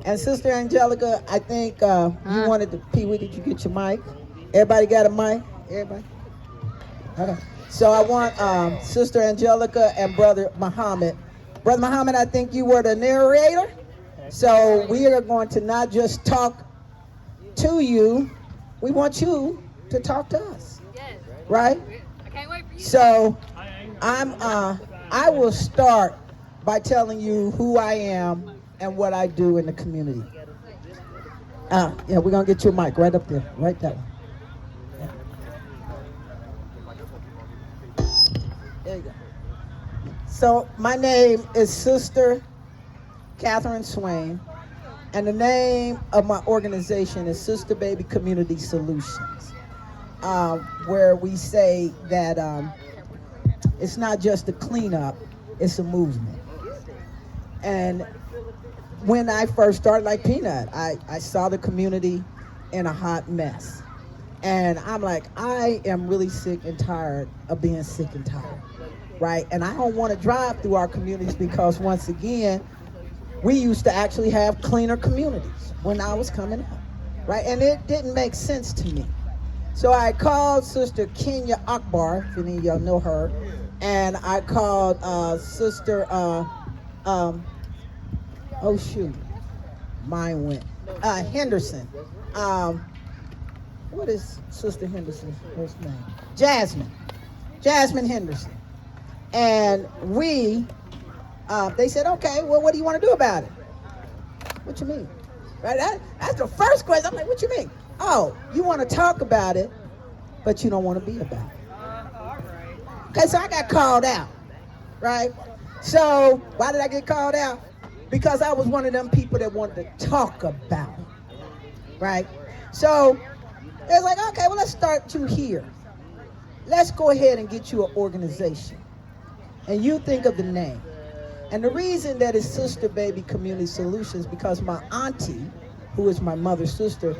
And Sister Angelica, I think you wanted to, Pee Wee, did you get your mic? Everybody got a mic? Everybody? Okay. So I want Sister Angelica and Brother Muhammad. Brother Muhammad, I think you were the narrator. So we are going to not just talk to you, we want you to talk to us. Yes. Right? I can't wait for you. So I will start by telling you who I am and what I do in the community. Yeah, we're gonna get you a mic right up there, right that one. Yeah. There you go. So my name is Sister Catherine Swain, and the name of my organization is Sisterbaby Community Solutions, where we say that it's not just a cleanup, it's a movement. And when I first started, like Peanut, I saw the community in a hot mess. And I'm like, I am really sick and tired of being sick and tired, right? And I don't want to drive through our communities because, once again, we used to actually have cleaner communities when I was coming up, right? And it didn't make sense to me. So I called Sister Kenya Akbar, if any of y'all know her, and I called Sister, oh shoot, mine went, Henderson. What is Sister Henderson's first name? Jasmine Henderson. And they said, okay, well, what do you want to do about it? What you mean? Right? That's the first question. I'm like, what you mean? Oh, you want to talk about it, but you don't want to be about it. All right. Okay, so I got called out, right? So why did I get called out? Because I was one of them people that wanted to talk about it, right? So it's like, okay, well, let's start you here. Let's go ahead and get you an organization. And you think of the name. And the reason that it's Sisterbaby Community Solutions, because my auntie, who is my mother's sister,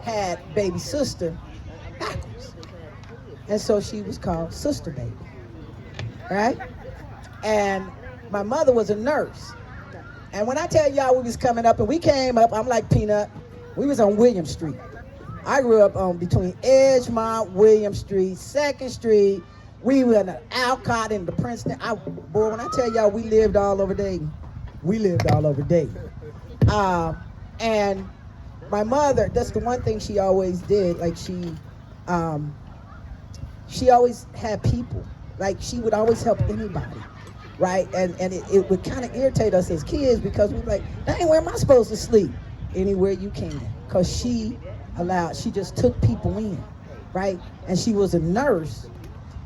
had baby sister backwards. And so she was called Sisterbaby, right? And my mother was a nurse. And when I tell y'all we was coming up, and we came up, I'm like Peanut, we was on William Street. I grew up on between Edgemont, William Street, 2nd Street. We were in the Alcott and the Princeton. Boy, when I tell y'all we lived all over Dayton, we lived all over Dayton. And my mother, that's the one thing she always did, like she always had people. Like she would always help anybody, right? And it would kind of irritate us as kids because we were like, dang, where am I supposed to sleep? Anywhere you can. Because she just took people in, right? And she was a nurse,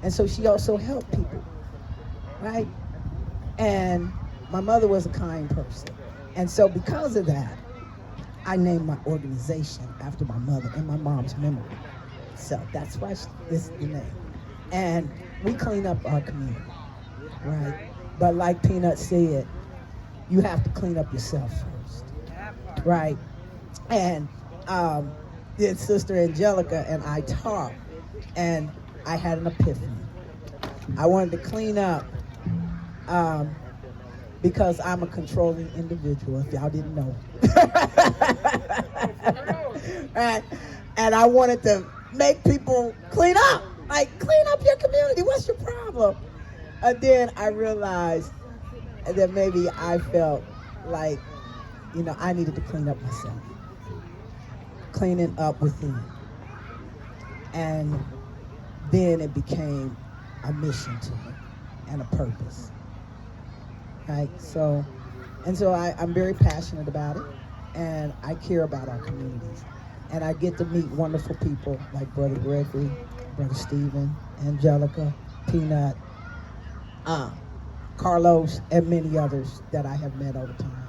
and so she also helped people, right? And my mother was a kind person. And so because of that, I named my organization after my mother and my mom's memory. So that's why this is the name. And we clean up our community, right? But like Peanut said, you have to clean up yourself first, right? And then Sister Angelica and I talked, and I had an epiphany. I wanted to clean up because I'm a controlling individual, if y'all didn't know. And I wanted to make people clean up. Like, clean up your community. What's your problem? And then I realized that maybe I felt like, I needed to clean up myself. Cleaning up within. And then it became a mission to me and a purpose. Right? So I'm very passionate about it, and I care about our communities. And I get to meet wonderful people like Brother Gregory, Brother Stephen, Angelica, Peanut, Carlos, and many others that I have met over time.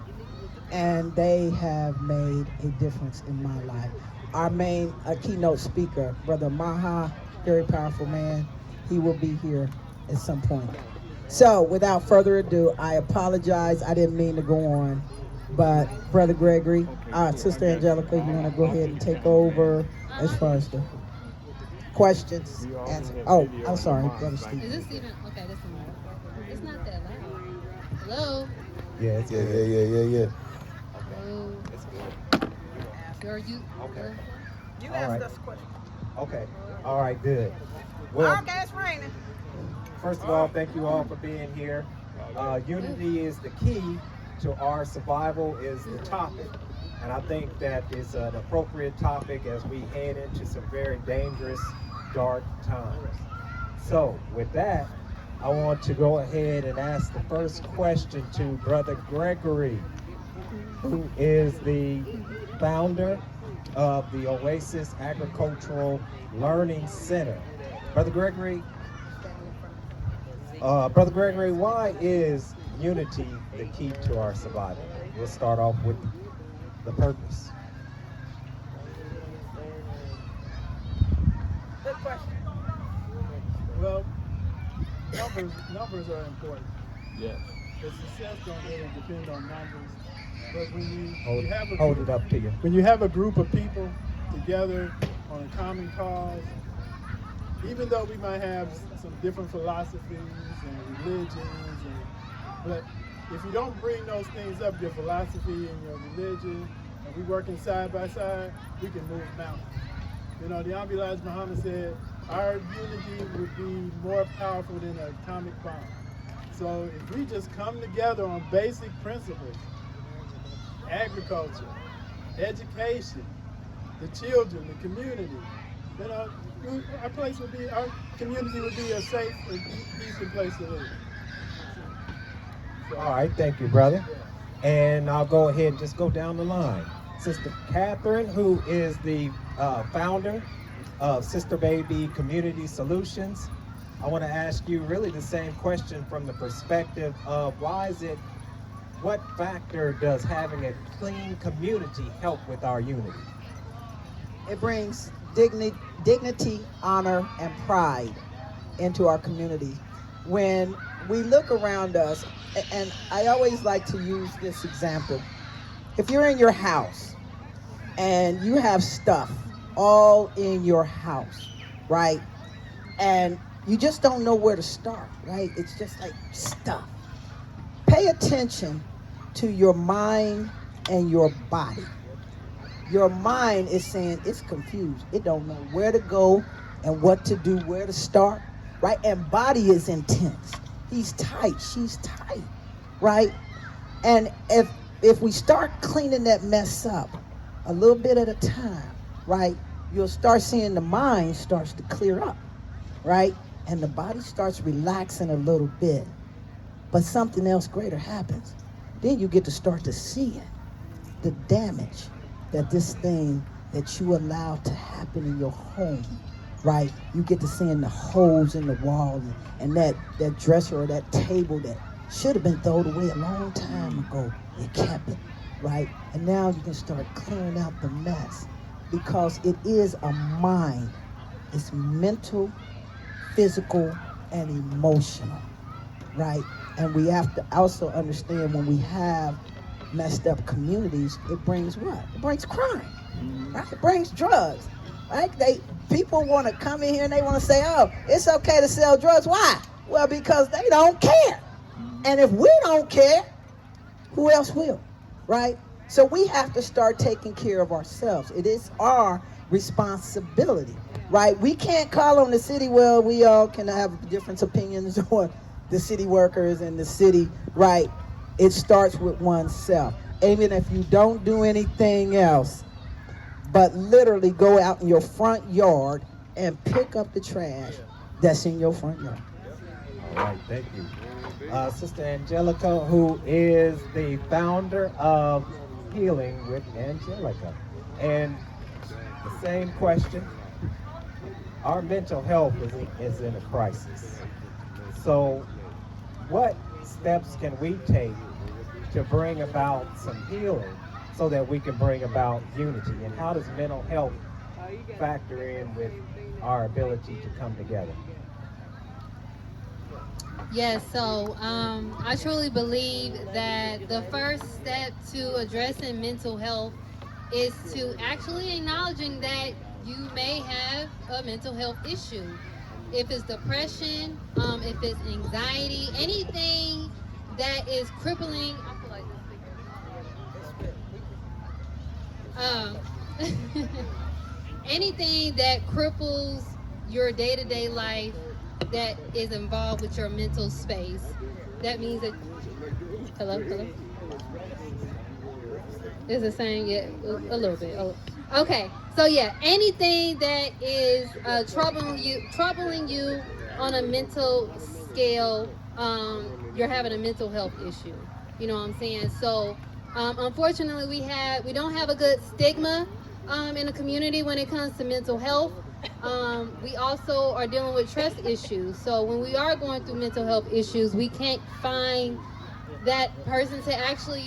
And they have made a difference in my life. Our main keynote speaker, Brother Amaha, very powerful man, he will be here at some point. So without further ado, I apologize. I didn't mean to go on. But Brother Gregory, Sister Angelica, you want to go ahead and take over as far as the questions? Oh, I'm sorry, Brother Steve. Is this even, okay, this one. It's not that loud. Hello? Yeah. Or you. Okay. You All asked right. us a question. Okay. All right, good. Well, Okay, it's raining. first of all, thank you all for being here. Unity is the key to our survival is the topic. And I think that is an appropriate topic as we head into some very dangerous, dark times. So with that, I want to go ahead and ask the first question to Brother Gregory, who is the founder of the Oasis Agricultural Learning Center. Brother Gregory, why is unity the key to our survival? We'll start off with the purpose. Good question. Well, numbers are important. Yes. The success don't really depend on numbers, but when Hold, you have a hold group, it up to you. when you have a group of people together on a common cause, even though we might have some different philosophies and religions, but if you don't bring those things up, your philosophy and your religion, and we working side by side, we can move mountains. You know, the Elijah Muhammad said, our unity would be more powerful than an atomic bomb. So if we just come together on basic principles, agriculture, education, the children, the community, you know, our community would be a safe and decent place to live. So, All right, thank you, brother. And I'll go ahead and just go down the line. Sister Catherine, who is the founder of Sisterbaby Community Solutions. I want to ask you really the same question from the perspective of what factor does having a clean community help with our unity? It brings dignity, honor, and pride into our community. When we look around us, and I always like to use this example. If you're in your house and you have stuff all in your house, right? And you just don't know where to start, right? It's just like stuff. Pay attention to your mind and your body. Your mind is saying it's confused. It don't know where to go and what to do, where to start, right? And body is intense. He's tight, she's tight, right? And if we start cleaning that mess up a little bit at a time, right? You'll start seeing the mind starts to clear up, right? And the body starts relaxing a little bit. But something else greater happens. Then you get to start to see the damage that this thing that you allowed to happen in your home, right? You get to seeing the holes in the wall and that dresser or that table that should have been thrown away a long time ago. You kept it, right? And now you can start clearing out the mess because it is a mind. It's mental, physical, and emotional, right? And we have to also understand when we have messed up communities, it brings what? It brings crime, right? It brings drugs, right? People want to come in here and they want to say, oh, it's okay to sell drugs. Why? Well, because they don't care. And if we don't care, who else will, right? So we have to start taking care of ourselves. It is our responsibility, right? We can't call on the city. Well, we all can have different opinions on the city workers and the city, right? It starts with oneself. Even if you don't do anything else, but literally go out in your front yard and pick up the trash that's in your front yard. All right, thank you. Sister Angelica, who is the founder of Healing with Angelica. And the same question, our mental health is in a crisis. So what steps can we take to bring about some healing so that we can bring about unity? And how does mental health factor in with our ability to come together? Yes, so I truly believe that the first step to addressing mental health is to actually acknowledging that you may have a mental health issue. If it's depression, if it's anxiety, anything that is crippling, I feel like this speaker. anything that cripples your day-to-day life that is involved with your mental space. That means that, hello. Is the same? Yeah, a little bit. Okay, so yeah, anything that is troubling you on a mental scale, you're having a mental health issue. You know what I'm saying? So, unfortunately, we don't have a good stigma in the community when it comes to mental health. We also are dealing with trust issues. So when we are going through mental health issues, we can't find that person to actually,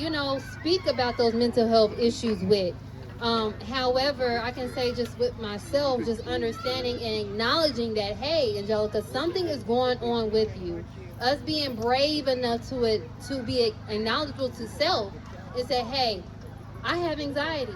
speak about those mental health issues with. However, I can say just with myself, just understanding and acknowledging that, hey, Angelica, something is going on with you. Us being brave enough to be acknowledgeable to self and say, hey, I have anxiety.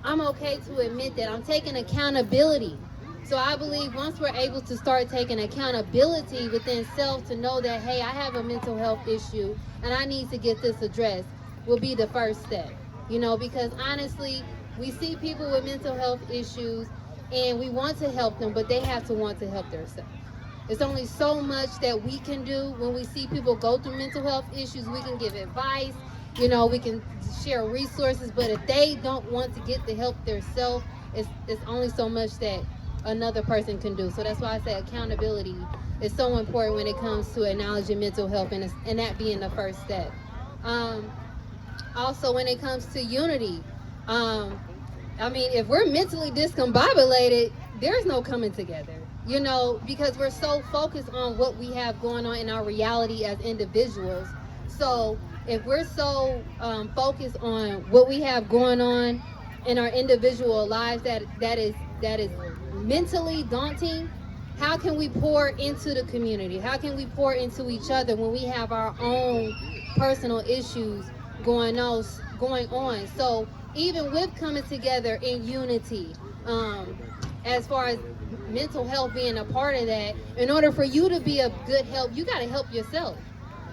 I'm okay to admit that. I'm taking accountability. So I believe once we're able to start taking accountability within self to know that, hey, I have a mental health issue and I need to get this addressed, will be the first step. Because honestly, we see people with mental health issues and we want to help them, but they have to want to help themselves. It's only so much that we can do when we see people go through mental health issues. We can give advice, we can share resources, but if they don't want to get the help themselves, it's only so much that another person can do. So that's why I say accountability is so important when it comes to acknowledging mental health and that being the first step. Also, when it comes to unity, if we're mentally discombobulated, there's no coming together, because we're so focused on what we have going on in our reality as individuals. So if we're so focused on what we have going on in our individual lives that is mentally daunting, how can we pour into the community? How can we pour into each other when we have our own personal issues going on? So even with coming together in unity, as far as mental health being a part of that, in order for you to be a good help, you got to help yourself.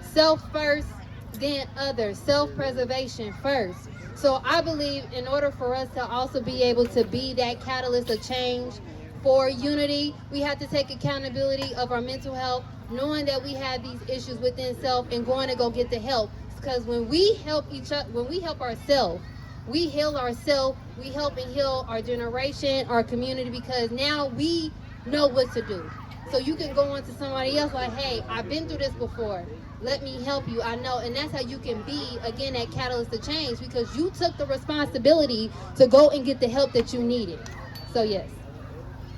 Self first, then others. Self-preservation first. So I believe in order for us to also be able to be that catalyst of change for unity, we have to take accountability of our mental health, knowing that we have these issues within self and going to go get the help. Because when we help each other, when we help ourselves, we heal ourselves, we help and heal our generation, our community, because now we know what to do. So you can go on to somebody else like, hey, I've been through this before. Let me help you. I know. And that's how you can be, again, that catalyst of change, because you took the responsibility to go and get the help that you needed. So, yes.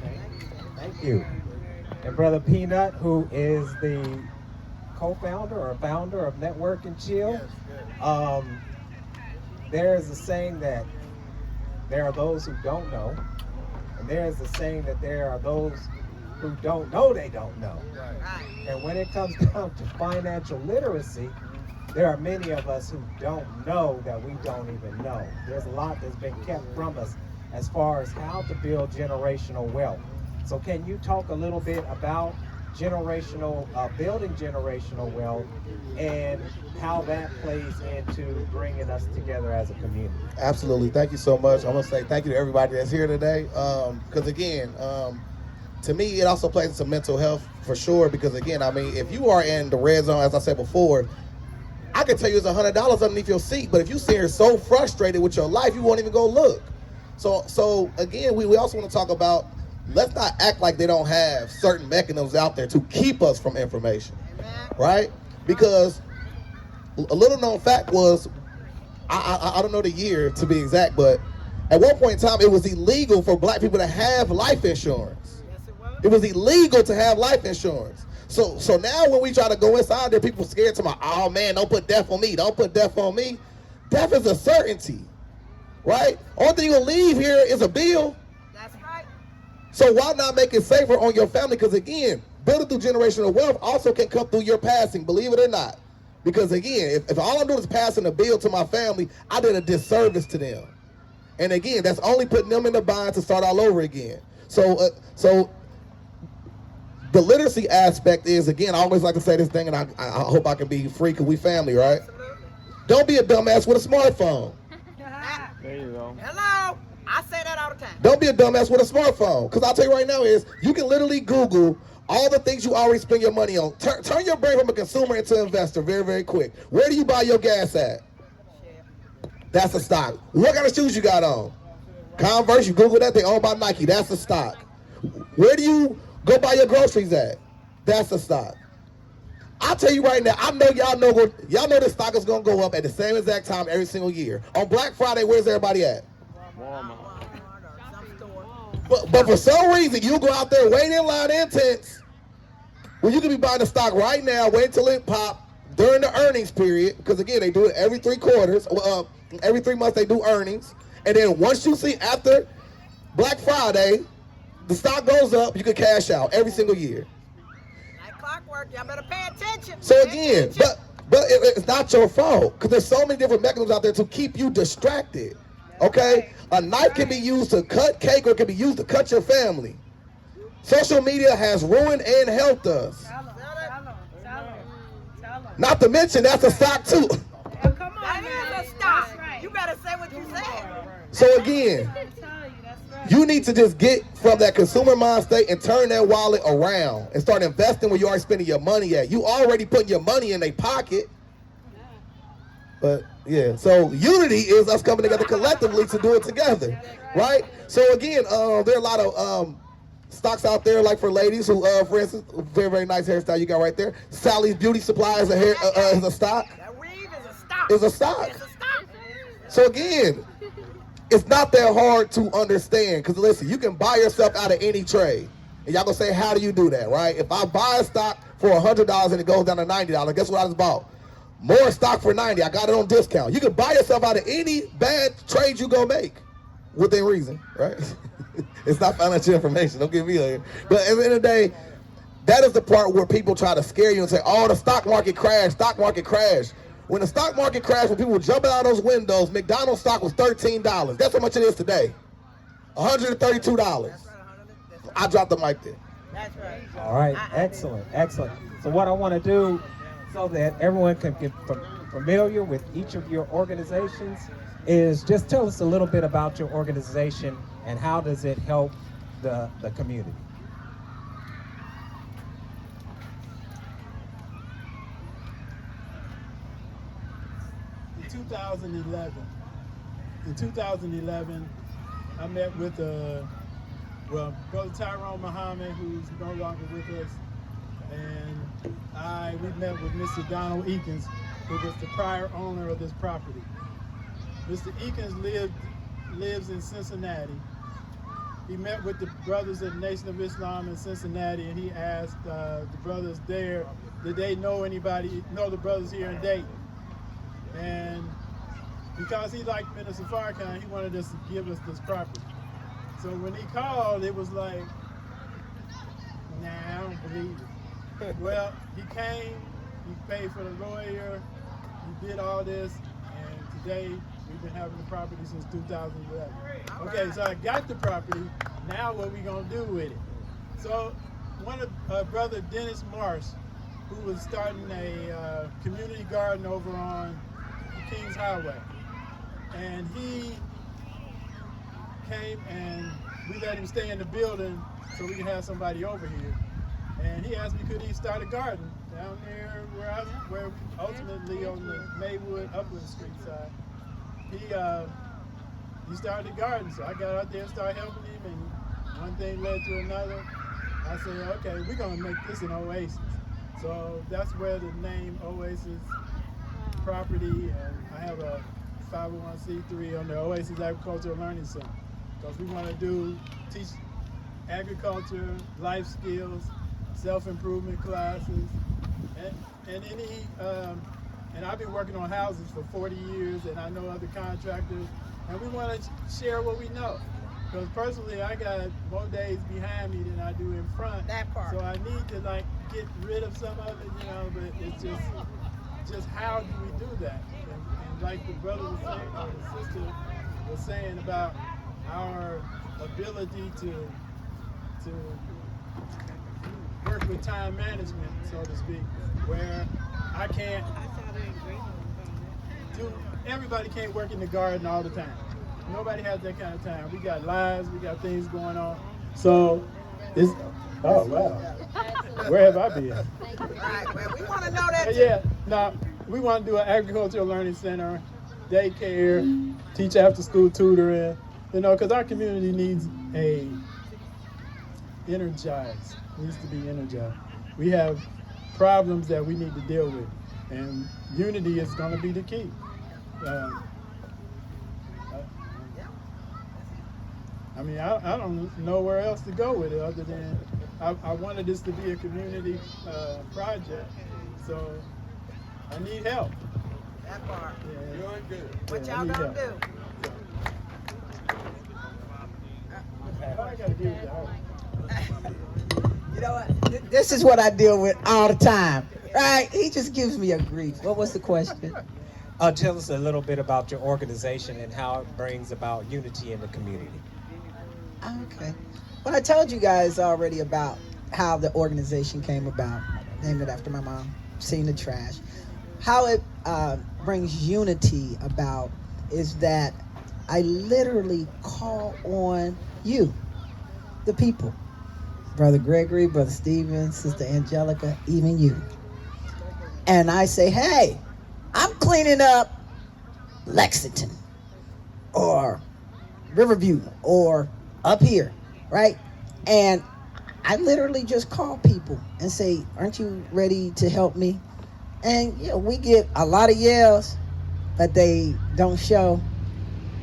Okay. Thank you. And Brother Peanut, who is the co-founder or founder of Network and Chill, there is a saying that there are those who don't know, and there is a saying that there are those who don't know they don't know. Right. And when it comes down to financial literacy, there are many of us who don't know that we don't even know. There's a lot that's been kept from us as far as how to build generational wealth. So can you talk a little bit about building generational wealth and how that plays into bringing us together as a community? Absolutely. Thank you so much. I want to say thank you to everybody that's here today. Because again, to me, it also plays into mental health for sure. Because again, if you are in the red zone, as I said before, I can tell you there's $100 underneath your seat, but if you sit here so frustrated with your life, you won't even go look. So again, we also want to talk about, let's not act like they don't have certain mechanisms out there to keep us from information, right? Because a little known fact was, I don't know the year to be exact, but at one point in time, it was illegal for black people to have life insurance. It was illegal to have life insurance. So now when we try to go inside there, people are scared to oh man, don't put death on me. Don't put death on me. Death is a certainty, right? Only thing you'll leave here is a bill. That's right. So why not make it safer on your family? Because again, building through generational wealth also can come through your passing, believe it or not. Because again, if all I'm doing is passing a bill to my family, I did a disservice to them. And again, that's only putting them in the bind to start all over again. So the literacy aspect is, again, I always like to say this thing, and I hope I can be free because we family, right? Don't be a dumbass with a smartphone. There you go. Hello? I say that all the time. Don't be a dumbass with a smartphone. Because I'll tell you right now is, you can literally Google all the things you already spend your money on. Turn your brain from a consumer into an investor very, very quick. Where do you buy your gas at? That's a stock. What kind of shoes you got on? Converse, you Google that, they owned by Nike. That's a stock. Where do you go buy your groceries at? That's a stock. I'll tell you right now, I know y'all know this stock is going to go up at the same exact time every single year. On Black Friday, where's everybody at? Walmart. But for some reason, you go out there waiting in line intense when you could be buying the stock right now, wait till it pop during the earnings period, because again, they do it every 3 quarters. Every 3 months they do earnings. And then once you see after Black Friday, the stock goes up, you can cash out every single year. Like clockwork, y'all better pay attention. So again, but it's not your fault, because there's so many different mechanisms out there to keep you distracted. Okay? A knife can be used to cut cake, or it can be used to cut your family. Social media has ruined and helped us. Not to mention, that's a stock too. Come on, that is a stock. You better say what you said. So again, you need to just get from that consumer mind state and turn that wallet around and start investing where you are spending your money at. You already putting your money in their pocket. But yeah, so unity is us coming together collectively to do it together, right? So again, there are a lot of stocks out there, like for ladies who, for instance, very, very nice hairstyle you got right there. Sally's Beauty Supply is a stock. That weave is a stock. Is a stock. It's a stock. So again, it's not that hard to understand, because listen, you can buy yourself out of any trade. And y'all gonna say, how do you do that, right? If I buy a stock for $100 and it goes down to $90, guess what I just bought? More stock for $90. I got it on discount. You can buy yourself out of any bad trade you gonna make, within reason, right? It's not financial information. Don't get me here. But at the end of the day, that is the part where people try to scare you and say, oh, the stock market crashed, stock market crashed. When the stock market crashed, when people were jumping out of those windows, McDonald's stock was $13. That's how much it is today. $132. I dropped the mic there. That's right. All right, excellent, excellent. So what I want to do, so that everyone can get familiar with each of your organizations, is just tell us a little bit about your organization and how does it help the community. In 2011, I met with Brother Tyrone Muhammad, who's no longer with us, and we met with Mr. Donald Eakins, who was the prior owner of this property. Mr. Eakins lives in Cincinnati. He met with the brothers of the Nation of Islam in Cincinnati, and he asked the brothers there, did they know the brothers here in Dayton? And because he liked Minister Farrakhan, he wanted us to give us this property. So when he called, it was like, nah, I don't believe it. Well, he came, he paid for the lawyer, he did all this, and today we've been having the property since 2011. Okay, so I got the property, now what we gonna do with it? So one of Brother Dennis Marsh, who was starting a community garden over on Kings Highway, and he came and we let him stay in the building so we can have somebody over here. And he asked me, could he start a garden down there where ultimately on the Maywood Upland Street side. He started a garden, so I got out there and started helping him, and one thing led to another. I said, okay, we're gonna make this an Oasis. So that's where the name Oasis Property, and I have a 501c3 on the Oasis Agricultural Learning Center, because we want to teach agriculture, life skills, self-improvement classes, and I've been working on houses for 40 years, and I know other contractors, and we want to share what we know. Because personally, I got more days behind me than I do in front. That part. So I need to get rid of some of it, but it's just how do we do that? And like the brother was saying, or the sister was saying about our ability to work with time management, so to speak, where everybody can't work in the garden all the time. nobody has that kind of time. We got lives, we got things going on. So it's, oh wow, where have I been? Right, well, we want to know that too. Yeah, now we want to do an agricultural learning center, daycare, teach after school tutoring, because our community needs needs to be energized. We have problems that we need to deal with, and unity is going to be the key. I mean, I don't know where else to go with it other than I wanted this to be a community project, so I need help. That part. Yeah. Doing good. What Yeah, I y'all need gonna help. do? I gotta deal with that. You know what? This is what I deal with all the time, right? He just gives me a grief. What was the question? Tell us a little bit about your organization and how it brings about unity in the community. Okay. Well, I told you guys already about how the organization came about. Named it after my mom. Seen the trash. How it brings unity about is that I literally call on you, the people. Brother Gregory, Brother Stephen, Sister Angelica, even you. And I say, hey, I'm cleaning up Lexington or Riverview or up here, right? And I literally just call people and say, aren't you ready to help me? And we get a lot of yells, but they don't show,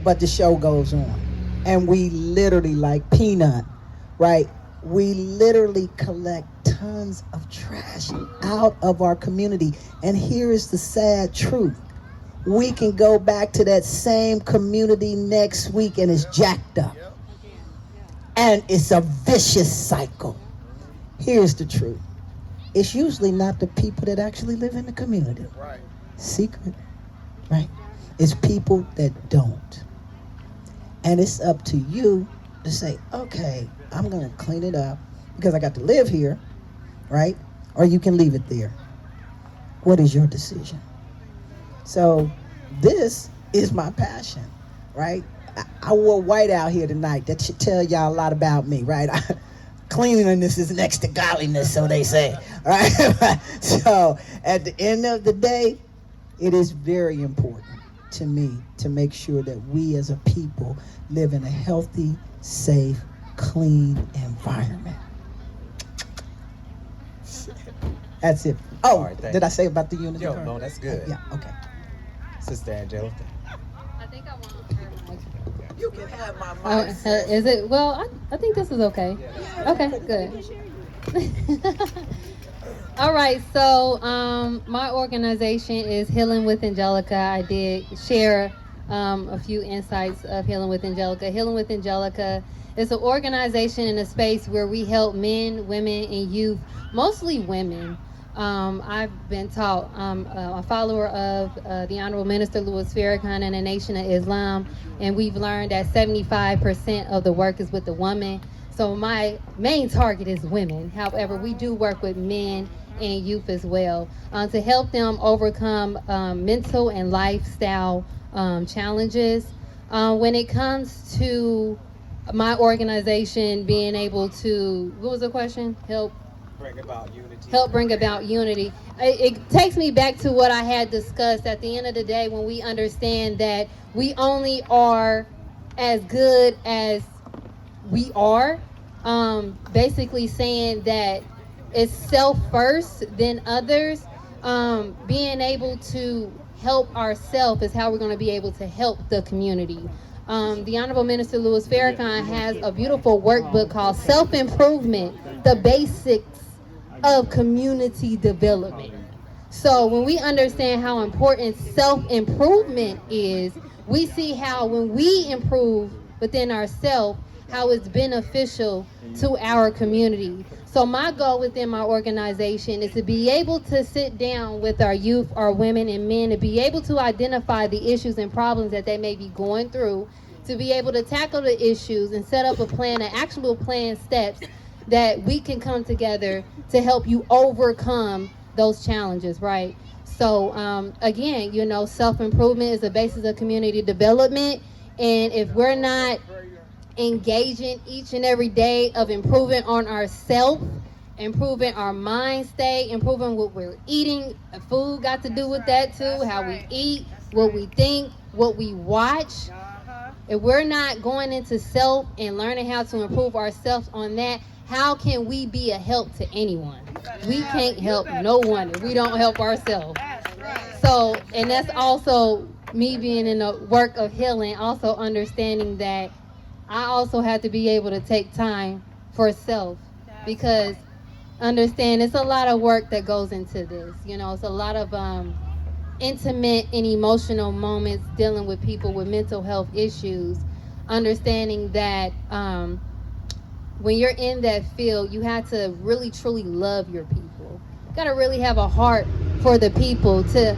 but the show goes on. And we literally, like Peanut, right? We literally collect tons of trash out of our community. And here is the sad truth. We can go back to that same community next week and it's jacked up. And it's a vicious cycle. Here's the truth. It's usually not the people that actually live in the community. Right. Secret, right? It's people that don't. And it's up to you to say, okay, I'm gonna clean it up because I got to live here, right? Or you can leave it there. What is your decision? So this is my passion, right? I wore white out here tonight. That should tell y'all a lot about me, right? Cleanliness is next to godliness, so they say, right? So at the end of the day, it is very important to me to make sure that we as a people live in a healthy, safe, clean environment. That's it. Oh, All right, thank did you. I say about the unity? Yo, no, that's good. Yeah, okay. Sister Angelica. I think I want her mic. You can have my Oh, mic. is it? Well, I think this is okay. Okay, good. All right, so my organization is Healing with Angelica. I did share a few insights of Healing with Angelica. Healing with Angelica is an organization in a space where we help men, women, and youth, mostly women. I've been taught, I'm a follower of the Honorable Minister Louis Farrakhan and the Nation of Islam, and we've learned that 75% of the work is with the woman. So my main target is women. However, we do work with men and youth as well to help them overcome mental and lifestyle challenges. When it comes to my organization being able to, what was the question? Help Bring about unity. bring about unity. It takes me back to what I had discussed at the end of the day, when we understand that we only are as good as we are. Basically saying that it's self first, then others. Being able to help ourselves is how we're going to be able to help the community. The Honorable Minister Louis Farrakhan has a beautiful workbook called Self-Improvement, the Basics of Community Development. So when we understand how important self-improvement is, we see how when we improve within ourselves, how it's beneficial to our community. So my goal within my organization is to be able to sit down with our youth, our women and men, to be able to identify the issues and problems that they may be going through, to be able to tackle the issues and set up a plan, an actual plan, steps that we can come together to help you overcome those challenges, right? So again, self-improvement is the basis of community development. And if we're not engaging each and every day of improving on ourselves, improving our mind state, improving what we're eating, food got to do with that too, how we eat, what we think, what we watch. If we're not going into self and learning how to improve ourselves on that, how can we be a help to anyone? We can't help no one if we don't help ourselves. So, and that's also me being in the work of healing, also understanding that I also have to be able to take time for self, because understand it's a lot of work that goes into this. You know, it's a lot of intimate and emotional moments dealing with people with mental health issues, understanding that when you're in that field, you have to really truly love your people. You got to really have a heart for the people, to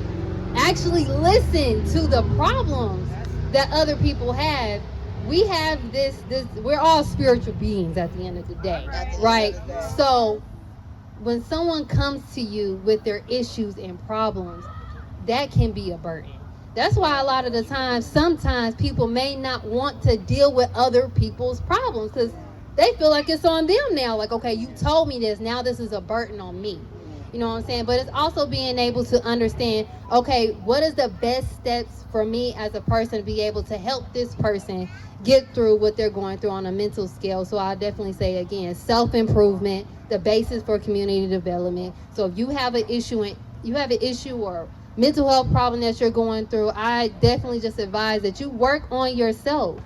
actually listen to the problems that other people have. We have this we're all spiritual beings at the end of the day, right? So when someone comes to you with their issues and problems, that can be a burden. That's why a lot of the times, sometimes people may not want to deal with other people's problems, because they feel like it's on them now. Like, okay, you told me this, now this is a burden on me. You know what I'm saying? But it's also being able to understand, okay, what is the best steps for me as a person to be able to help this person get through what they're going through on a mental scale. So I definitely say, again, self-improvement, the basis for community development. So if you have an issue or mental health problem that you're going through, I definitely just advise that you work on yourself,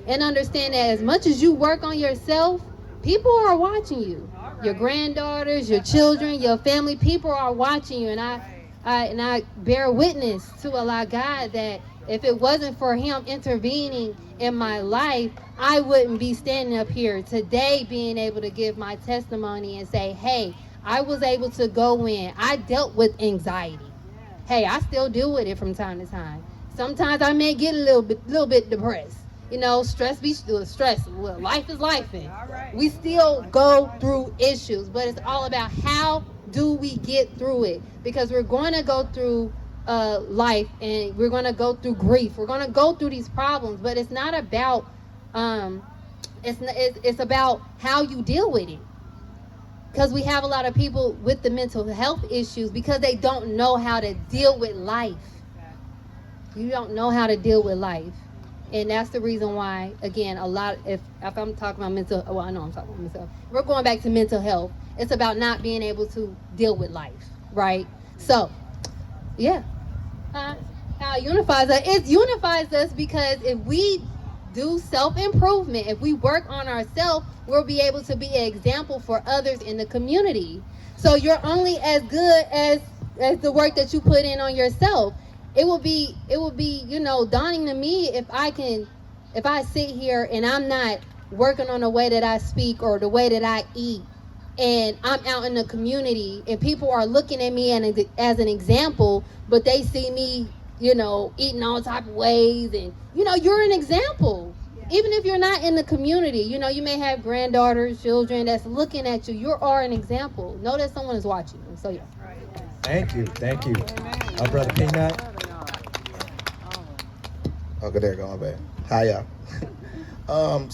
and understand that as much as you work on yourself, people are watching you. Your granddaughters, your children, your family, people are watching you. And I bear witness to Allah God that if it wasn't for him intervening in my life, I wouldn't be standing up here today being able to give my testimony and say, hey, I was able to go in. I dealt with anxiety. Hey, I still deal with it from time to time. Sometimes I may get a little bit depressed. You know, stress. Well, life is life. We still go through issues, but it's all about how do we get through it, because we're going to go through life, and we're going to go through grief. We're going to go through these problems, but it's not about it's about how you deal with it. Because we have a lot of people with the mental health issues because they don't know how to deal with life. You don't know how to deal with life. And that's the reason why, again, if I'm talking about mental, well, I know I'm talking about myself. We're going back to mental health. It's about not being able to deal with life, right? So, yeah. How it unifies us? It unifies us because if we do self-improvement, if we work on ourselves, we'll be able to be an example for others in the community. So you're only as good as the work that you put in on yourself. It will be, you know, daunting to me if I sit here and I'm not working on the way that I speak or the way that I eat, and I'm out in the community and people are looking at me as an example, but they see me, you know, eating all type of ways, and, you know, you're an example. Even if you're not in the community, you know, you may have granddaughters, children that's looking at you. You are an example. Know that someone is watching you. So, yeah. Thank you. Brother Peanut. Okay, there you go, my bad. Hi, y'all.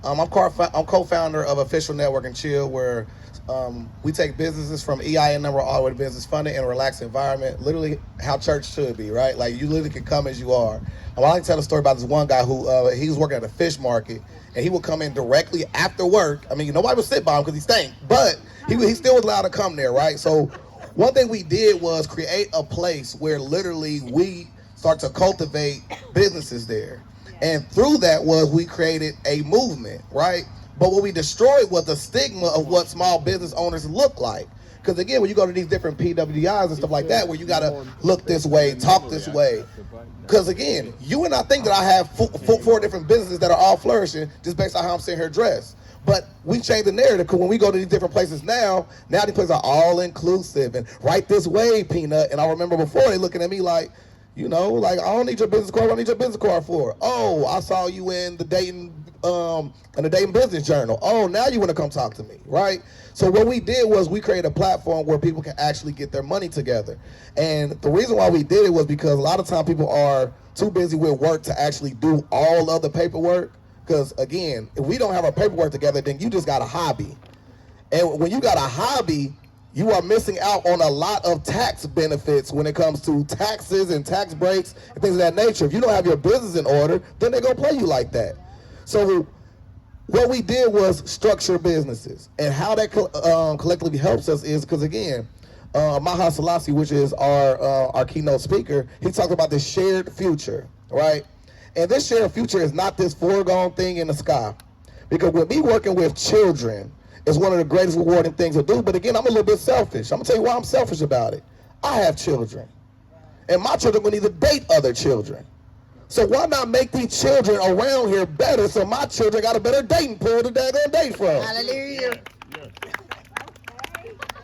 I'm co-founder of Official Network and Chill, where we take businesses from EIN number all the way to business funding in a relaxed environment, literally how church should be, right? Like, you literally can come as you are. I like to tell a story about this one guy who he was working at a fish market, and he would come in directly after work. I mean, nobody would sit by him because he stank, but he still was allowed to come there, right? So one thing we did was create a place where literally we start to cultivate businesses there. And through that we created a movement, right? But what we destroyed was the stigma of what small business owners look like. Because again, when you go to these different PWIs and stuff like that, where you gotta look this way, talk this way. Because again, you and I think that I have four different businesses that are all flourishing just based on how I'm sitting here dressed. But we changed the narrative, because when we go to these different places now these places are all inclusive and right this way, Peanut. And I remember before they looking at me like, you know, like, I don't need your business card. What do I need your business card for? Oh, I saw you in the Dayton in the Dayton Business Journal. Oh, now you want to come talk to me, right? So what we did was we created a platform where people can actually get their money together. And the reason why we did it was because a lot of time people are too busy with work to actually do all of the paperwork. Because again, if we don't have our paperwork together, then you just got a hobby. And when you got a hobby, you are missing out on a lot of tax benefits when it comes to taxes and tax breaks and things of that nature. If you don't have your business in order, then they're going to play you like that. So what we did was structure businesses. And how that collectively helps us is because, again, Amaha Sellassie, which is our keynote speaker, he talked about this shared future, right? And this shared future is not this foregone thing in the sky. Because with me working with children, it's one of the greatest rewarding things to do. But again, I'm a little bit selfish. I'm going to tell you why I'm selfish about it. I have children. And my children will need to date other children. So why not make these children around here better so my children got a better dating pool that they're going to date from? Hallelujah.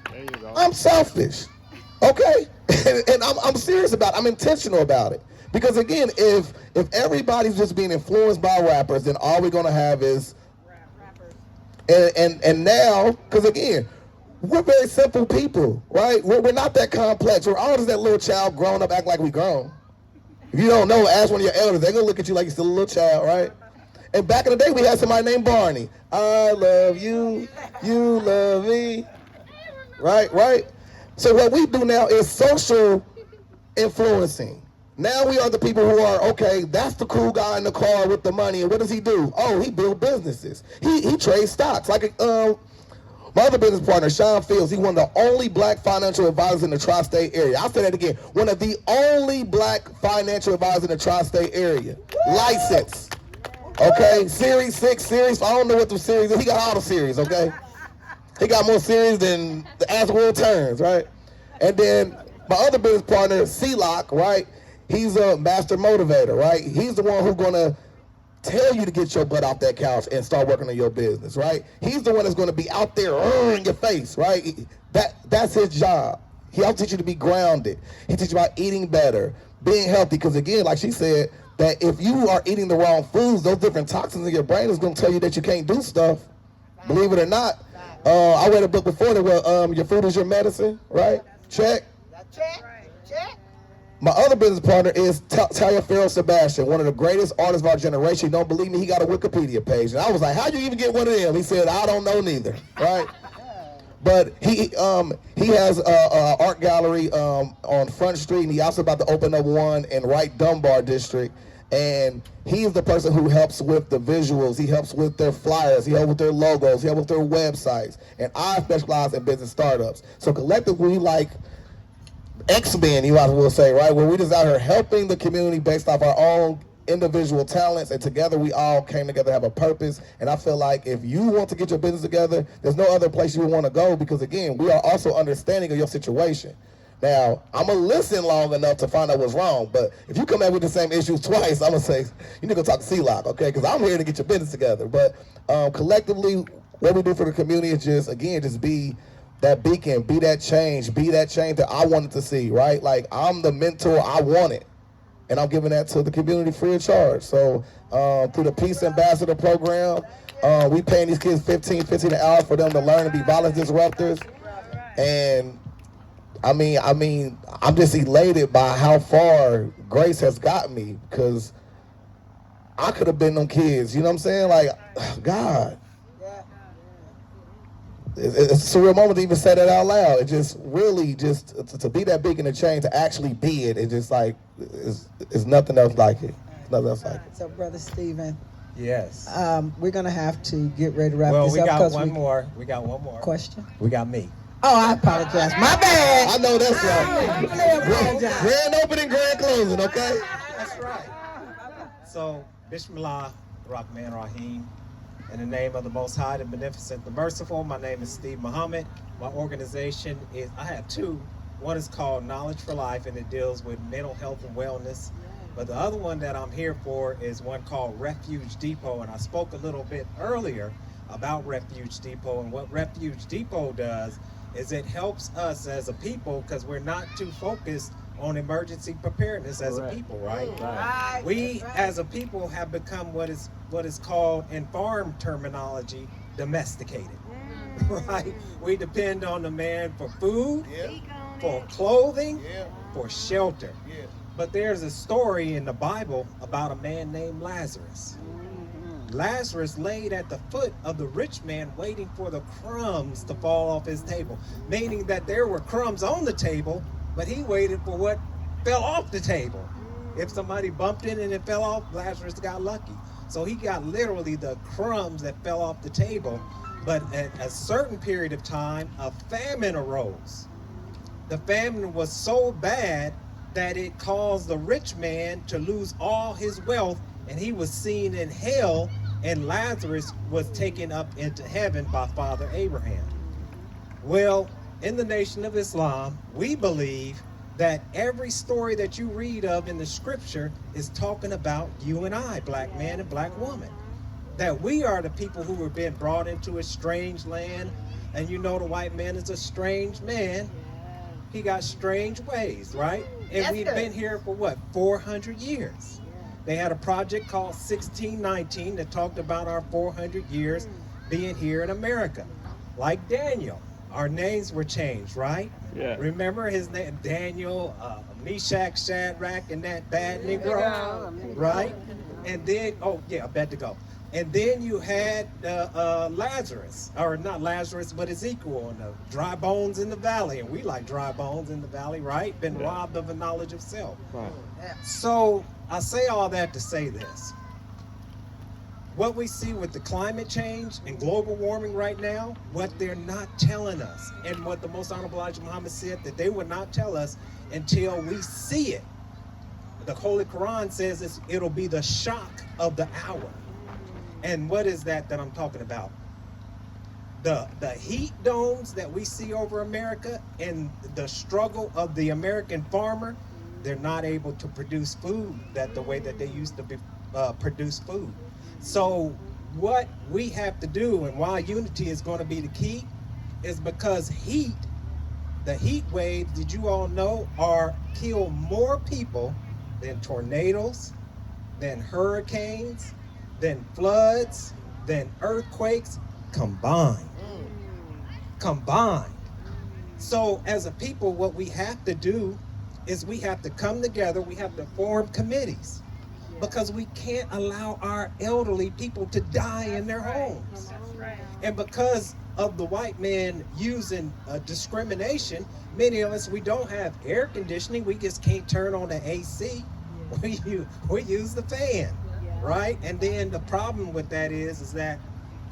There you go. I'm selfish. Okay? And I'm serious about it. I'm intentional about it. Because again, if everybody's just being influenced by rappers, then all we're going to have is And now, because again, we're very simple people, right? We're not that complex. We're all just that little child growing up, act like we grown. If you don't know, ask one of your elders. They're going to look at you like you're still a little child, right? And back in the day, we had somebody named Barney. I love you, you love me, right? So what we do now is social influencing. Now we are the people who are, okay, that's the cool guy in the car with the money, and what does he do? Oh, he builds businesses. He trades stocks. Like my other business partner, Sean Fields, he's one of the only black financial advisors in the tri-state area. I'll say that again. One of the only black financial advisors in the tri-state area. License. Okay, Series 6, Series 5, I don't know what the series is. He got all the series, okay? He got more series than the As the World Turns, right? And then my other business partner, C-Lock, right? He's a master motivator, right? He's the one who's gonna tell you to get your butt off that couch and start working on your business, right? He's the one that's gonna be out there in your face, right? That's his job. He'll teach you to be grounded. He teaches you about eating better, being healthy, because again, like she said, that if you are eating the wrong foods, those different toxins in your brain is gonna tell you that you can't do stuff. Believe it or not. I read a book before that where your food is your medicine, right? Check. Check. My other business partner is Talia Sebastian, one of the greatest artists of our generation. You don't believe me? He got a Wikipedia page. And I was like, how you even get one of them? He said, I don't know neither, right? But he has a art gallery on Front Street, and he also about to open up one in Wright Dunbar District. And he's the person who helps with the visuals. He helps with their flyers. He helps with their logos. He helps with their websites. And I specialize in business startups. So collectively, we like X-Men, you might as well say, right? Where we just out here helping the community based off our own individual talents, and together we all came together to have a purpose. And I feel like if you want to get your business together, there's no other place you would want to go, because again, we are also understanding of your situation. Now, I'm going to listen long enough to find out what's wrong, but if you come back with the same issues twice, I'm going to say, you need to go talk to C-Lock, okay? Because I'm here to get your business together. But collectively, what we do for the community is just be that beacon, be that change that I wanted to see, right? Like, I'm the mentor I wanted, and I'm giving that to the community free of charge. So through the Peace Ambassador program, we paying these kids $15 an hour for them to learn and be violence disruptors. And I mean, I'm just elated by how far Grace has gotten me, because I could have been them kids, you know what I'm saying? Like, God. It's a surreal moment to even say that out loud. It just really to be that big in the chain, to actually be it, it's just like, it's nothing else like it. Nothing else like it. So, Brother Stephen, Yes. we're going to have to get ready to wrap Well, this we up. got one more. We got one more Question? We got me. Oh, I apologize. My bad. I know that's right. I apologize. Grand opening, grand closing, okay? That's right. So, Bismillah, Rahman Rahim. In the name of the Most High, the Beneficent, the Merciful, my name is Steve Muhammad. My organization I have two. One is called Knowledge for Life, and it deals with mental health and wellness. But the other one that I'm here for is one called Refuge Depot, and I spoke a little bit earlier about Refuge Depot. And what Refuge Depot does is it helps us as a people, because we're not too focused on emergency preparedness as a people, right? Right. We That's right. as a people have become what is called in farm terminology domesticated. Right? We depend on the man for food, Yeah. for clothing, Yeah. for shelter. Yeah. But there's a story in the Bible about a man named Lazarus. Lazarus laid at the foot of the rich man waiting for the crumbs to fall off his table, meaning that there were crumbs on the table, but he waited for what fell off the table. If somebody bumped in and it fell off, Lazarus got lucky. So he got literally the crumbs that fell off the table. But at a certain period of time, a famine arose. The famine was so bad that it caused the rich man to lose all his wealth, and he was seen in hell, and Lazarus was taken up into heaven by Father Abraham. Well, in the Nation of Islam, we believe that every story that you read of in the scripture is talking about you and I, black man and black woman. That we are the people who were being brought into a strange land, and you know the white man is a strange man. He got strange ways, right? And That's we've good. been here for what, 400 years? They had a project called 1619 that talked about our 400 years being here in America. Like Daniel, our names were changed, right? Yeah. Remember his name, Daniel, Meshach, Shadrach, and that bad Negro, right? And then, oh yeah, Abednego. And then you had Lazarus, or not Lazarus, but Ezekiel, and the dry bones in the valley. And we like dry bones in the valley, right? Been Yeah. robbed of the knowledge of self. Right. So I say all that to say this. What we see with the climate change and global warming right now, what they're not telling us, and what the Most Honorable Elijah Muhammad said that they would not tell us until we see it. The Holy Quran says it'll be the shock of the hour. And what is that I'm talking about? The heat domes that we see over America and the struggle of the American farmer, they're not able to produce food that the way that they used to produce food. So what we have to do, and why unity is going to be the key, is because the heat waves, did you all know, kill more people than tornadoes, than hurricanes, than floods, than earthquakes combined. Combined. So as a people, what we have to do is we have to come together, we have to form committees, because we can't allow our elderly people to die in their homes. And because of the white man using discrimination, many of us, we don't have air conditioning, we just can't turn on the AC, we use the fan. Right? And then the problem with that is that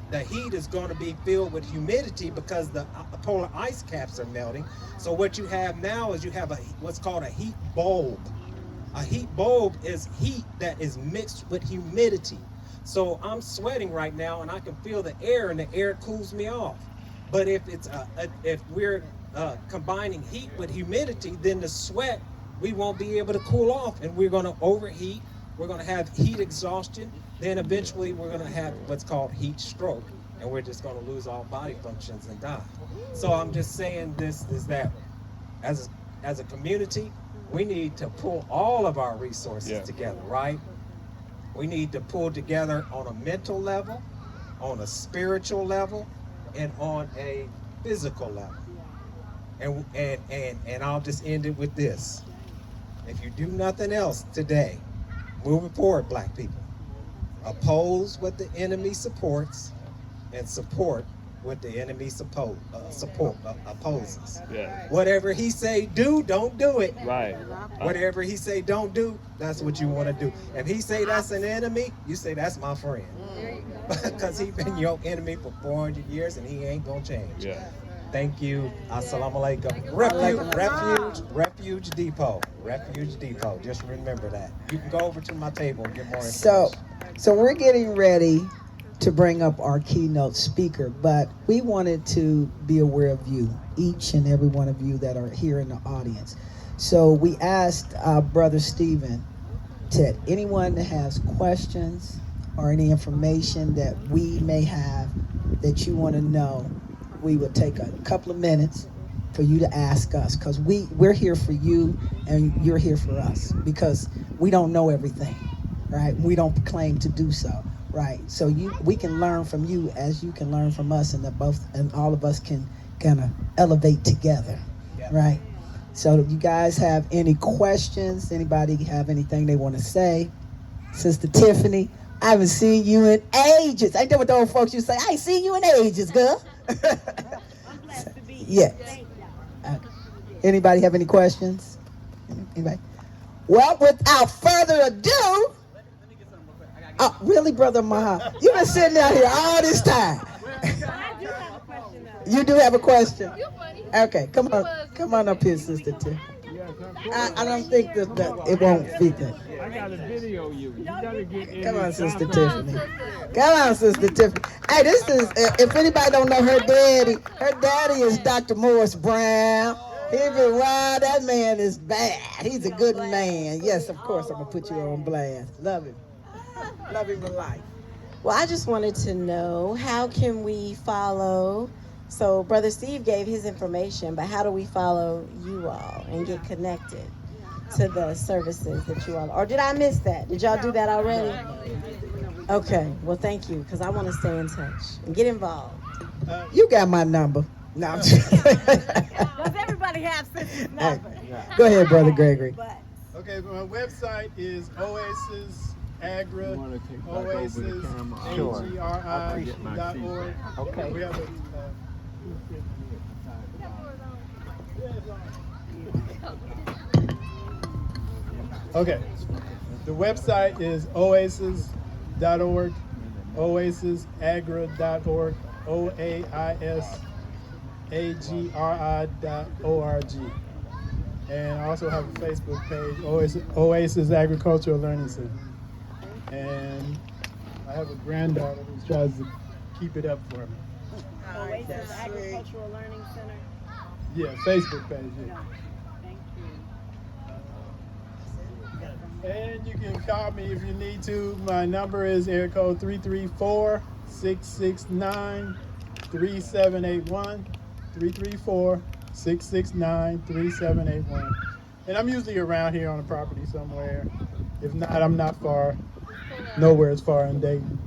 the heat is going to be filled with humidity because the polar ice caps are melting. So what you have now is you have what's called a heat bulb. A heat bulb is heat that is mixed with humidity. So I'm sweating right now and I can feel the air, and the air cools me off. But if we're combining heat with humidity, then the sweat, we won't be able to cool off, and we're going to overheat. We're going to have heat exhaustion. Then eventually we're going to have what's called heat stroke, and we're just going to lose all body functions and die. So I'm just saying this is that as a community, we need to pull all of our resources together, right? We need to pull together on a mental level, on a spiritual level, and on a physical level. And I'll just end it with this. If you do nothing else today, moving forward, black people, oppose what the enemy supports and support what the enemy opposes. Yeah. Whatever he say do, don't do it. Right. Whatever he say don't do, that's what you want to do. If he say that's an enemy, you say that's my friend. Because he been your enemy for 400 years and he ain't gonna change. Yeah. Thank you. Assalamu alaikum. Refuge Depot. Refuge Depot. Just remember that. You can go over to my table and get more information. So we're getting ready to bring up our keynote speaker, but we wanted to be aware of you, each and every one of you that are here in the audience. So we asked Brother Stephen that anyone that has questions or any information that we may have that you want to know, we would take a couple of minutes for you to ask us, because we're here for you and you're here for us, because we don't know everything, right? We don't claim to do so, right? So we can learn from you as you can learn from us, and all of us can kind of elevate together, right? So if you guys have any questions, anybody have anything they want to say? Sister Tiffany, I haven't seen you in ages. Ain't that what the old folks used to say? I ain't seen you in ages, girl. I'm glad to be here. Yes. Thank you. Okay. Anybody have any questions? Anybody? Well, without further ado, oh, really, Brother Amaha? You've been sitting out here all this time. I do have a question, though. You do have a question? You're funny. Okay, come on up here, Sister Tiffany. I don't think that it won't fit that. I gotta video you. You gotta get in. Come on, Sister Come on, Tiffany. sister. Come on, Sister Tiffany. Hey, this is, if anybody don't know her daddy is Dr. Morris Brown. He be wild. That man is bad. He's a good man. Yes, of course, I'm going to put you on blast. Love him. Love him to life. Well, I just wanted to know, how can we follow? So Brother Steve gave his information, but how do we follow you all and get connected to the services that you all, or did I miss that? Did y'all do that already? Okay, well, thank you, because I want to stay in touch and get involved. You got my number. No, I'm just Does everybody have Sister's number? Go ahead, Brother Gregory. But Okay, my website is Oasis Agra, You wanna take back over Oasis, the camera? AGRI.org. Okay. We have a, okay, the website is oasis.org, oasisagra.org, oaisagri.org. And I also have a Facebook page, Oasis Agricultural Learning Center. And I have a granddaughter who tries to keep it up for me. Oasis Agricultural Learning Center. Yeah, Facebook page. Yeah. Thank you. And you can call me if you need to. My number is area code 334-669-3781. 334-669-3781. And I'm usually around here on the property somewhere. If not, I'm not far. Nowhere is far in Dayton.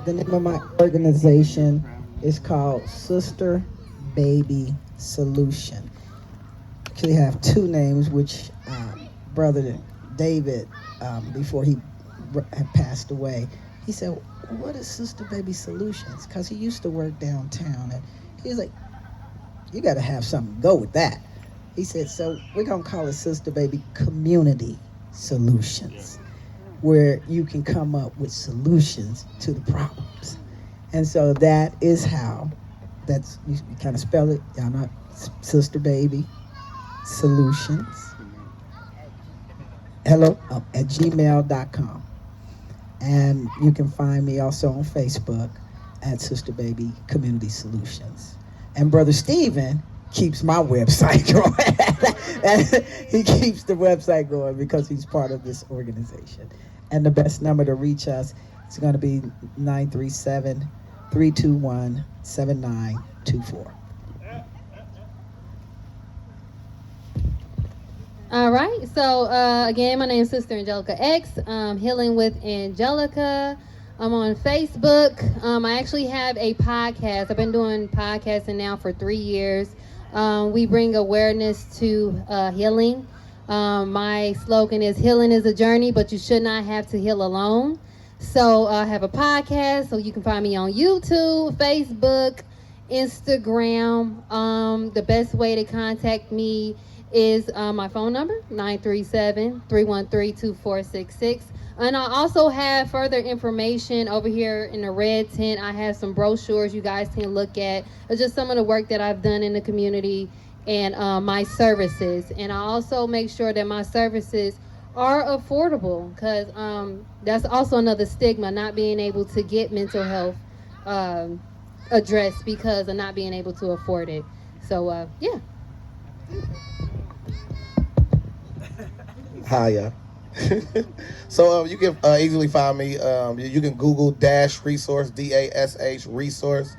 The name of my organization is called Sisterbaby Solution. Actually have two names, which Brother David, before he had passed away, he said, what is Sisterbaby Solutions? Because he used to work downtown, and he was like, you got to have something to go with that. He said, so we're going to call it Sisterbaby Community Solutions, where you can come up with solutions to the problems. And so that is how, that's, you kind of spell it, y'all know, Sisterbaby Solutions. Hello, at gmail.com. And you can find me also on Facebook at Sisterbaby Community Solutions. And Brother Stephen keeps my website going. He keeps the website going because he's part of this organization. And the best number to reach us is going to be 937-321-7924. All right. So again, my name is Sister Angelica X. Healing with Angelica. I'm on Facebook. I actually have a podcast. I've been doing podcasting now for 3 years. We bring awareness to healing. My slogan is healing is a journey, but you should not have to heal alone. So I have a podcast, so you can find me on YouTube, Facebook, Instagram. The best way to contact me is my phone number, 937-313-2466. And I also have further information over here in the red tent. I have some brochures you guys can look at. It's just some of the work that I've done in the community and my services. And I also make sure that my services are affordable, because that's also another stigma, not being able to get mental health addressed because of not being able to afford it. So, yeah. Hiya. So you can easily find me. You can Google Dash Resource, DASH Resource.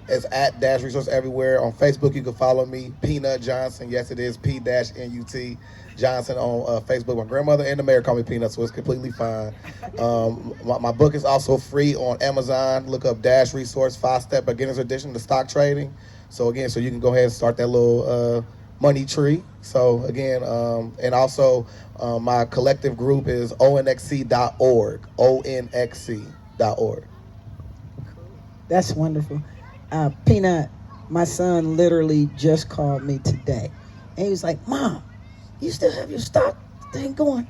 It's at Dash Resource everywhere. On Facebook, you can follow me, Peanut Johnson. Yes, it is P-N-U-T Johnson on Facebook. My grandmother and the mayor call me Peanut, so it's completely fine. My book is also free on Amazon. Look up Dash Resource 5-Step Beginner's Edition to Stock Trading. So again, so you can go ahead and start that little money tree. So again, and also my collective group is onxc.org, onxc.org. That's wonderful. Peanut, my son literally just called me today. And he was like, Mom, you still have your stock thing going?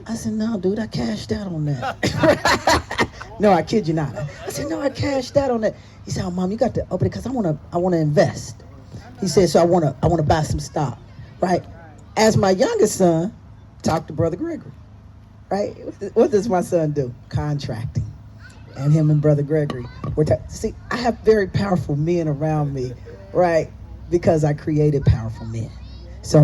I said, no, dude, I cashed out on that. No, I kid you not. I said, no, I cashed out on that. He said, oh, Mom, you got to open it because I wanna invest. He said, so I wanna buy some stock, right? As my youngest son, talk to Brother Gregory, right? What does my son do? Contracting. And him and Brother Gregory see, I have very powerful men around me, right? Because I created powerful men. So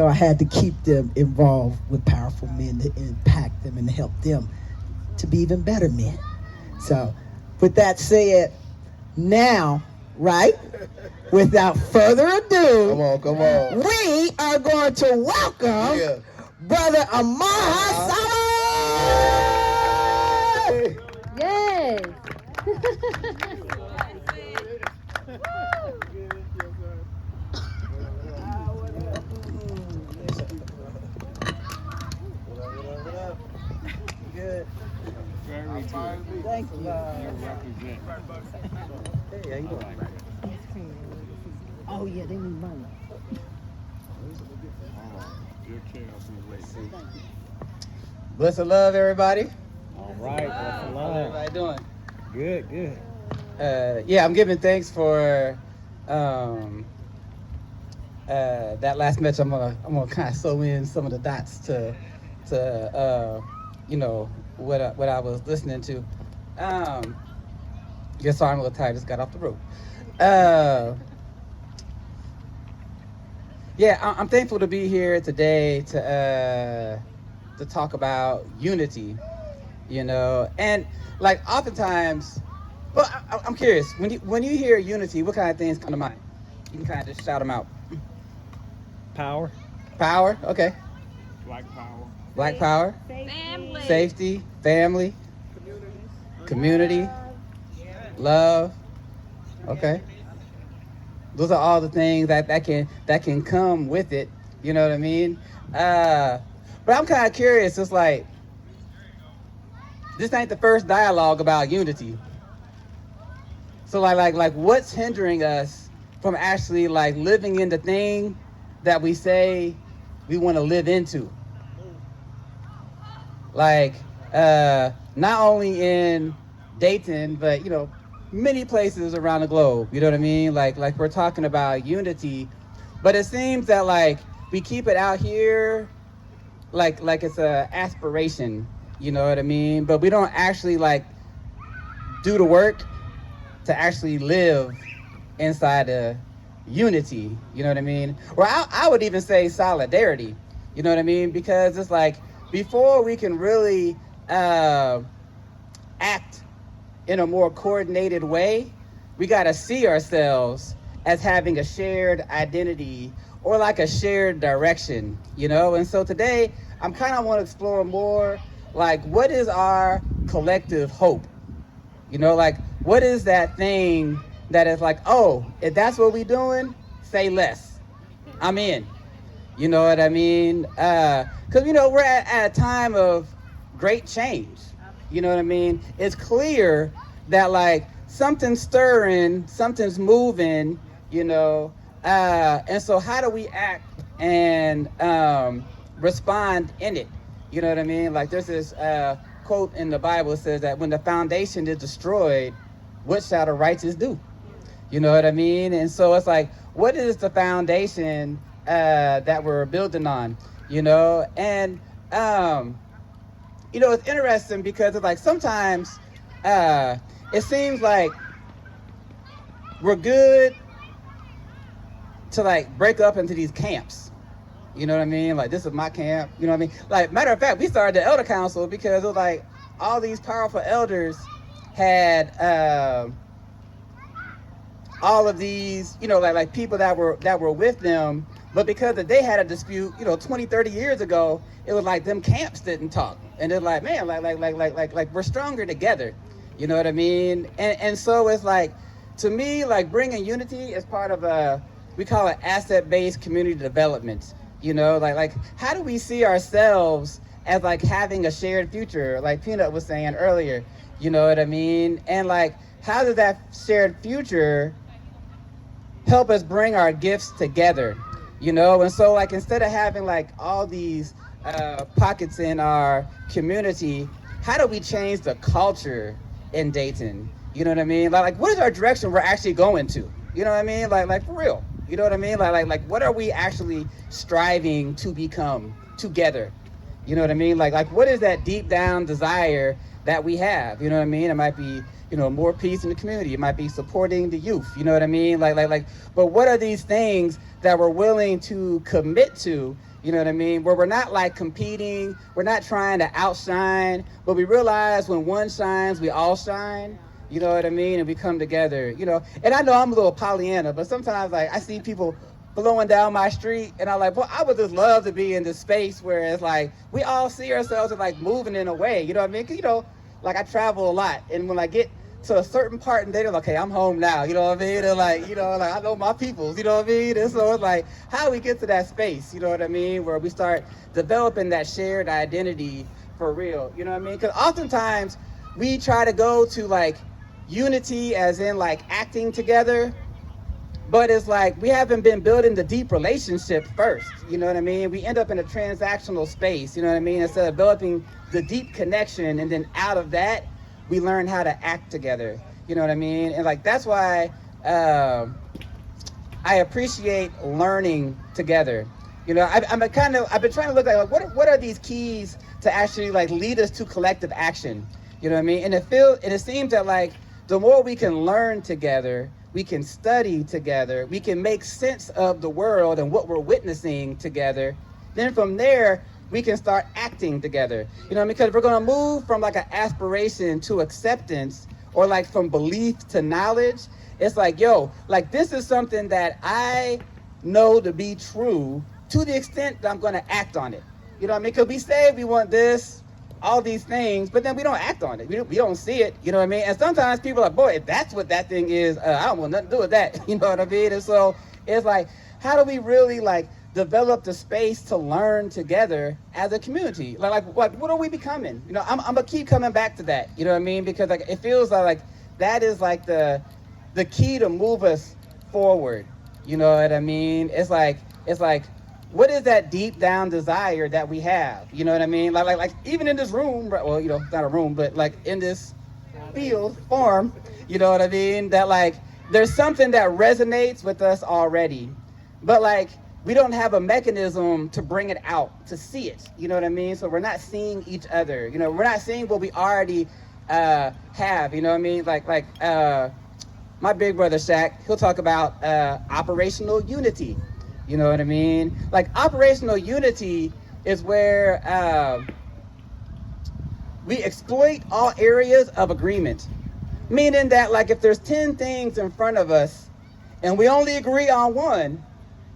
I had to keep them involved with powerful men to impact them and help them to be even better men. So with that said, now, right, without further ado, Come on. we are going to welcome Brother Amaha Solomon. Yes. Good. Very good. Thank you. You represent. Hey, how you doing? Oh yeah, they need money. Your chair will be ready. Bless and love, everybody. All right. That's a How's lot. everybody doing? Good, good. Yeah, I'm giving thanks for that last match. I'm gonna kind of sew in some of the dots to what I was listening to. Yes, sorry, I'm a little tired. Just got off the road. Yeah, I'm thankful to be here today to talk about unity. And like oftentimes, well, I'm curious, when you hear unity, what kind of things come to mind? You can kind of just shout them out. Power. Power, okay. Black power. Black power. Family. Safety, family, community, love. Okay. Those are all the things that can come with it. You know what I mean? But I'm kind of curious. It's like, this ain't the first dialogue about unity. So like what's hindering us from actually like living in the thing that we say we want to live into? Like, not only in Dayton, but many places around the globe. You know what I mean? Like we're talking about unity, but it seems that like we keep it out here, like it's a aspiration. You know what I mean? But we don't actually like do the work to actually live inside the unity. You know what I mean? Or I would even say solidarity. You know what I mean? Because it's like before we can really act in a more coordinated way, we got to see ourselves as having a shared identity or like a shared direction, And so today, I'm kind of want to explore more, like, what is our collective hope? Like, what is that thing that is like, oh, if that's what we're doing, say less. I'm in. You know what I mean? Because, we're at a time of great change. You know what I mean? It's clear that like something's stirring, something's moving, and so how do we act and respond in it? You know what I mean? Like there's this quote in the Bible that says that when the foundation is destroyed, what shall the righteous do? You know what I mean? And so it's like, what is the foundation that we're building on? And it's interesting because it's like sometimes it seems like we're good to like break up into these camps. You know what I mean? Like, this is my camp. You know what I mean? Like, matter of fact, we started the elder council because it was like all these powerful elders had all of these, you know, like people that were with them, but because they had a dispute, you know, 20, 30 years ago, it was like them camps didn't talk. And they're like, man, like we're stronger together. You know what I mean? And so it's like, to me, like bringing unity is part of we call it asset-based community development. You know, like how do we see ourselves as like having a shared future, like Peanut was saying earlier, you know what I mean? And like, how does that shared future help us bring our gifts together, you know? And so like, instead of having like all these pockets in our community, how do we change the culture in Dayton? You know what I mean? Like what is our direction we're actually going to? You know what I mean? Like for real. You know what I mean? Like what are we actually striving to become together? You know what I mean? Like what is that deep down desire that we have? You know what I mean? It might be, you know, more peace in the community. It might be supporting the youth. You know what I mean? Like. But what are these things that we're willing to commit to? You know what I mean? Where we're not like competing. We're not trying to outshine. But we realize when one shines, we all shine. You know what I mean? And we come together, you know. And I know I'm a little Pollyanna, but sometimes like I see people blowing down my street and I'm like, well, I would just love to be in this space where it's like, we all see ourselves as like moving in a way, you know what I mean? 'Cause, you know, like I travel a lot and when I get to a certain part and they're like, okay, I'm home now, you know what I mean? They're like, you know, like I know my peoples, you know what I mean? And so it's like, how do we get to that space, you know what I mean? Where we start developing that shared identity for real, you know what I mean? Because oftentimes we try to go to like unity as in like acting together, but it's like we haven't been building the deep relationship first, you know what I mean? We end up in a transactional space, you know what I mean? Instead of developing the deep connection, and then out of that we learn how to act together, you know what I mean? And like that's why I appreciate learning together. You know, I've been trying to look at like what are these keys to actually like lead us to collective action, you know what I mean? And it seems that like the more we can learn together, we can study together, we can make sense of the world and what we're witnessing together, then from there, we can start acting together. You know, because if we're gonna move from like an aspiration to acceptance, or like from belief to knowledge, it's like, yo, like this is something that I know to be true to the extent that I'm gonna act on it. You know what I mean? Because we say we want this, all these things, but then we don't act on it. We don't see it, you know what I mean? And sometimes people are like, boy, if that's what that thing is, I don't want nothing to do with that, you know what I mean? And so it's like, how do we really like develop the space to learn together as a community? Like what are we becoming? You know, I'm gonna keep coming back to that, you know what I mean? Because like it feels like that is like the key to move us forward, you know what I mean? It's like, what is that deep down desire that we have? You know what I mean? Like even in this room, well, you know, it's not a room, but like in this field, farm, you know what I mean? That like, there's something that resonates with us already, but like, we don't have a mechanism to bring it out, to see it, you know what I mean? So we're not seeing each other, you know, we're not seeing what we already have, you know what I mean? Like my big brother Shaq, he'll talk about operational unity. You know what I mean? Like operational unity is where we exploit all areas of agreement. Meaning that like if there's 10 things in front of us and we only agree on one,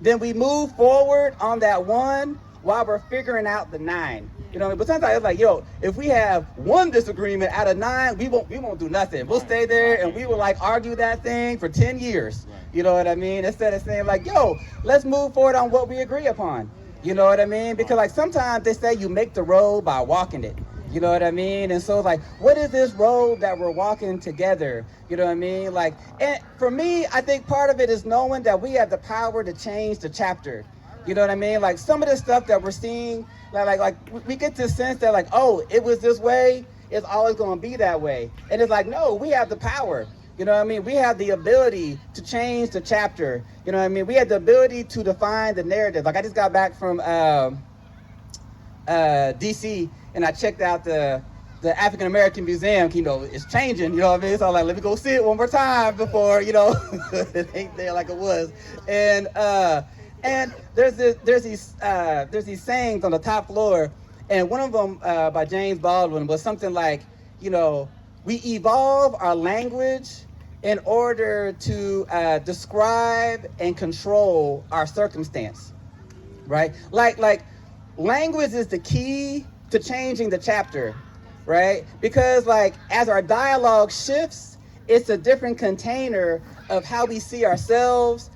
then we move forward on that one while we're figuring out the 9. You know, but sometimes it's like, yo, if we have one disagreement out of 9, we won't do nothing. We'll stay there and we will like argue that thing for 10 years. You know what I mean? Instead of saying like, yo, let's move forward on what we agree upon. You know what I mean? Because like sometimes they say you make the road by walking it. You know what I mean? And so like, what is this road that we're walking together? You know what I mean? Like, and for me, I think part of it is knowing that we have the power to change the chapter. You know what I mean? Like some of the stuff that we're seeing, like we get this sense that like, oh, it was this way, it's always gonna be that way. And it's like, no, we have the power. You know what I mean? We have the ability to change the chapter. You know what I mean? We have the ability to define the narrative. Like I just got back from DC and I checked out the African American Museum. You know, it's changing, you know what I mean? So I'm like, let me go see it one more time before, you know, it ain't there like it was. And And there's these sayings on the top floor, and one of them by James Baldwin was something like, you know, we evolve our language in order to describe and control our circumstance, right? Like language is the key to changing the chapter, right? Because like as our dialogue shifts, it's a different container of how we see ourselves,